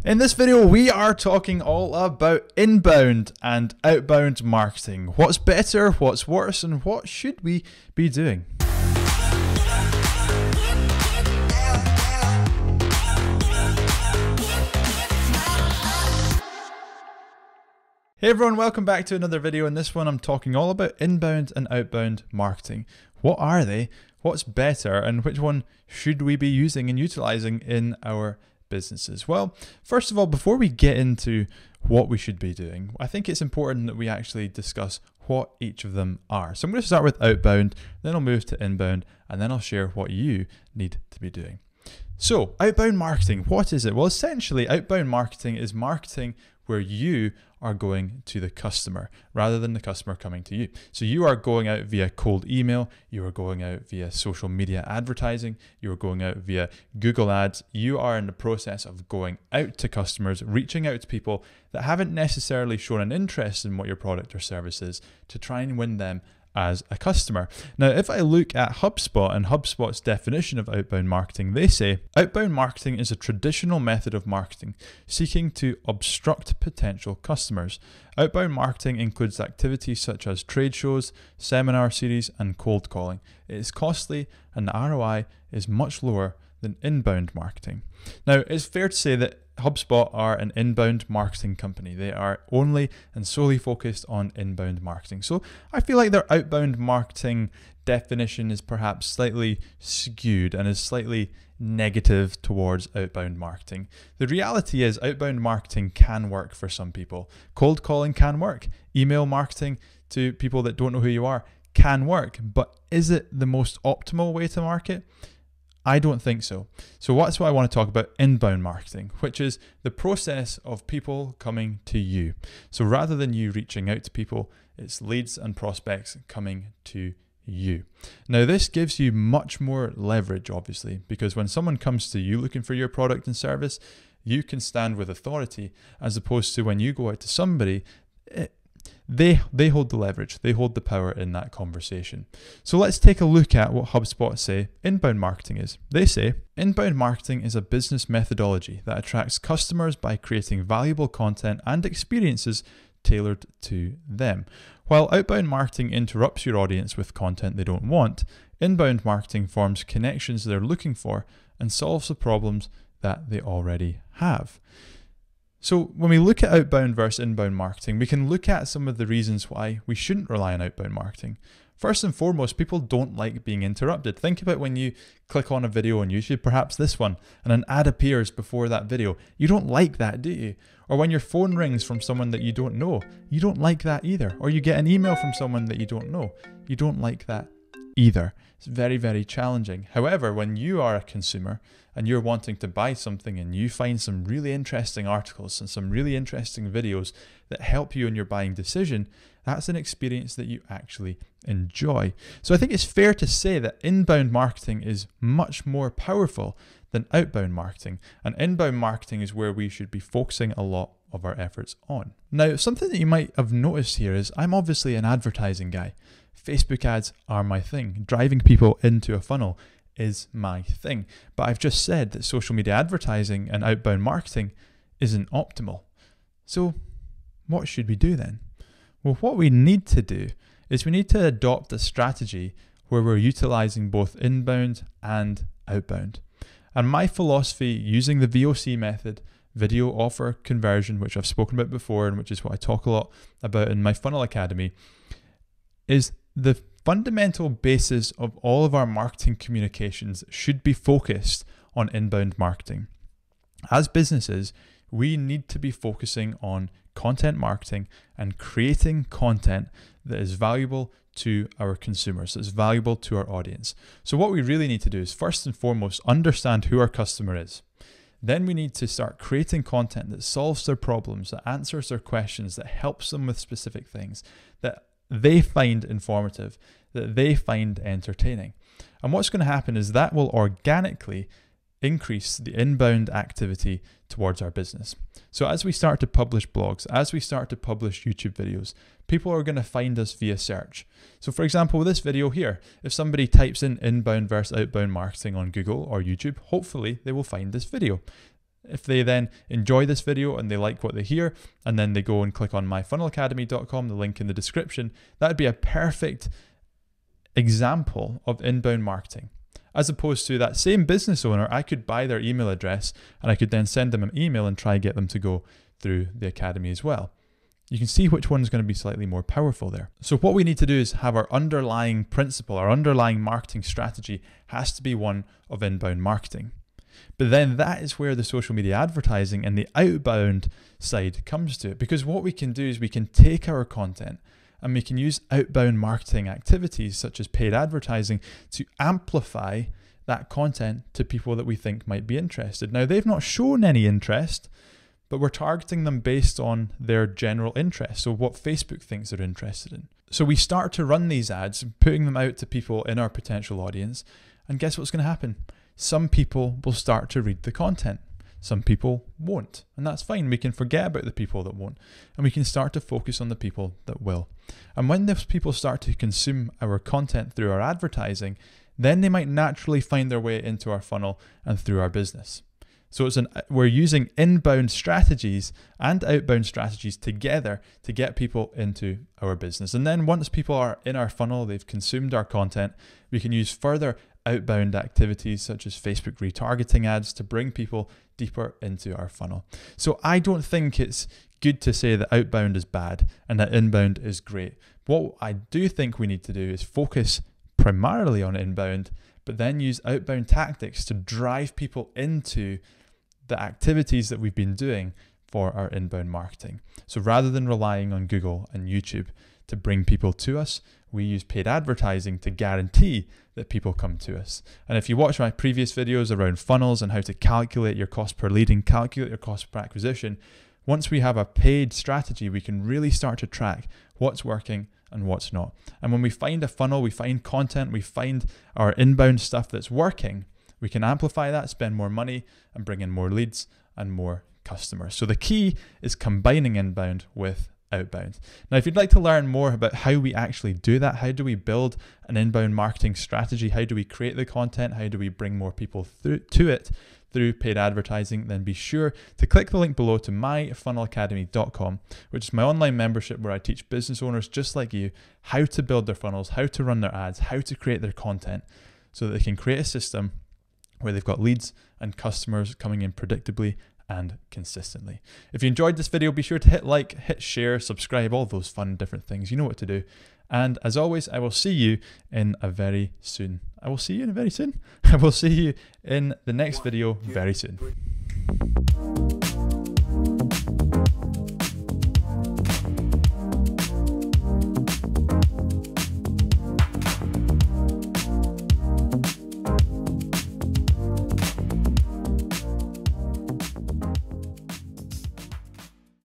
In this video, we are talking all about inbound and outbound marketing. What's better, what's worse, and what should we be doing? Hey everyone, welcome back to another video. In this one, I'm talking all about inbound and outbound marketing. What are they? What's better? And which one should we be using and utilizing in our businesses? Well, first of all, before we get into what we should be doing, I think it's important that we actually discuss what each of them are. So I'm going to start with outbound, then I'll move to inbound, and then I'll share what you need to be doing. So outbound marketing, what is it? Well, essentially outbound marketing is marketing where you are going to the customer rather than the customer coming to you. So you are going out via cold email, you are going out via social media advertising, you are going out via Google ads. You are in the process of going out to customers, reaching out to people that haven't necessarily shown an interest in what your product or service is to try and win them as a customer. Now, if I look at HubSpot and HubSpot's definition of outbound marketing, they say outbound marketing is a traditional method of marketing seeking to obstruct potential customers. Outbound marketing includes activities such as trade shows, seminar series, and cold calling. It is costly and the ROI is much lower than inbound marketing. Now, it's fair to say that HubSpot are an inbound marketing company. They are only and solely focused on inbound marketing. So I feel like their outbound marketing definition is perhaps slightly skewed and is slightly negative towards outbound marketing. The reality is outbound marketing can work for some people. Cold calling can work. Email marketing to people that don't know who you are can work. But is it the most optimal way to market? I don't think so. So that's why I want to talk about inbound marketing, which is the process of people coming to you. So rather than you reaching out to people, it's leads and prospects coming to you. Now, this gives you much more leverage, obviously, because when someone comes to you looking for your product and service, you can stand with authority, as opposed to when you go out to somebody, they hold the leverage, they hold the power in that conversation. So let's take a look at what HubSpot say inbound marketing is. They say, inbound marketing is a business methodology that attracts customers by creating valuable content and experiences tailored to them. While outbound marketing interrupts your audience with content they don't want, inbound marketing forms connections they're looking for and solves the problems that they already have. So when we look at outbound versus inbound marketing, we can look at some of the reasons why we shouldn't rely on outbound marketing. First and foremost, people don't like being interrupted. Think about when you click on a video on YouTube, perhaps this one, and an ad appears before that video. You don't like that, do you? Or when your phone rings from someone that you don't know, you don't like that either. Or you get an email from someone that you don't know, you don't like that either. It's very, very challenging. However, when you are a consumer and you're wanting to buy something and you find some really interesting articles and some really interesting videos that help you in your buying decision, that's an experience that you actually enjoy. So I think it's fair to say that inbound marketing is much more powerful than outbound marketing. And inbound marketing is where we should be focusing a lot of our efforts on. Now, something that you might have noticed here is I'm obviously an advertising guy. Facebook ads are my thing. Driving people into a funnel is my thing. But I've just said that social media advertising and outbound marketing isn't optimal. So what should we do then? Well, what we need to do is we need to adopt a strategy where we're utilizing both inbound and outbound. And my philosophy using the VOC method, video offer conversion, which I've spoken about before and which is what I talk a lot about in my Funnel Academy, is the fundamental basis of all of our marketing communications should be focused on inbound marketing. As businesses, we need to be focusing on content marketing and creating content that is valuable to our consumers, that's valuable to our audience. So what we really need to do is first and foremost understand who our customer is. Then we need to start creating content that solves their problems, that answers their questions, that helps them with specific things, that they find informative, that they find entertaining. And what's going to happen is that will organically increase the inbound activity towards our business. So as we start to publish blogs, as we start to publish YouTube videos, people are going to find us via search. So for example, with this video here, if somebody types in inbound versus outbound marketing on Google or YouTube, hopefully they will find this video. If they then enjoy this video and they like what they hear, and then they go and click on myfunnelacademy.com, the link in the description, that would be a perfect example of inbound marketing. As opposed to that same business owner, I could buy their email address and I could then send them an email and try and get them to go through the academy as well. You can see which one is going to be slightly more powerful there. So what we need to do is have our underlying principle, our underlying marketing strategy has to be one of inbound marketing. But then that is where the social media advertising and the outbound side comes to it. Because what we can do is we can take our content and we can use outbound marketing activities such as paid advertising to amplify that content to people that we think might be interested. Now, they've not shown any interest, but we're targeting them based on their general interest, so what Facebook thinks they're interested in. So we start to run these ads, putting them out to people in our potential audience, and guess what's going to happen? Some people will start to read the content. Some people won't, and that's fine. We can forget about the people that won't, and we can start to focus on the people that will. And when those people start to consume our content through our advertising, then they might naturally find their way into our funnel and through our business. So we're using inbound strategies and outbound strategies together to get people into our business. And then once people are in our funnel, they've consumed our content, we can use further outbound activities such as Facebook retargeting ads to bring people deeper into our funnel. So I don't think it's good to say that outbound is bad and that inbound is great. What I do think we need to do is focus primarily on inbound, but then use outbound tactics to drive people into the activities that we've been doing for our inbound marketing. So rather than relying on Google and YouTube to bring people to us, we use paid advertising to guarantee that people come to us. And if you watch my previous videos around funnels and how to calculate your cost per lead and calculate your cost per acquisition, once we have a paid strategy, we can really start to track what's working and what's not. And when we find a funnel, we find content, we find our inbound stuff that's working, we can amplify that, spend more money, and bring in more leads and more customers. So the key is combining inbound with outbound. Now, if you'd like to learn more about how we actually do that, how do we build an inbound marketing strategy, how do we create the content, how do we bring more people to it through paid advertising, then be sure to click the link below to myfunnelacademy.com, which is my online membership where I teach business owners just like you how to build their funnels, how to run their ads, how to create their content so that they can create a system where they've got leads and customers coming in predictably and consistently. If you enjoyed this video, be sure to hit like, hit share, subscribe, all those fun different things. You know what to do. And as always, I will see you in a very soon. I will see you in the next video very soon.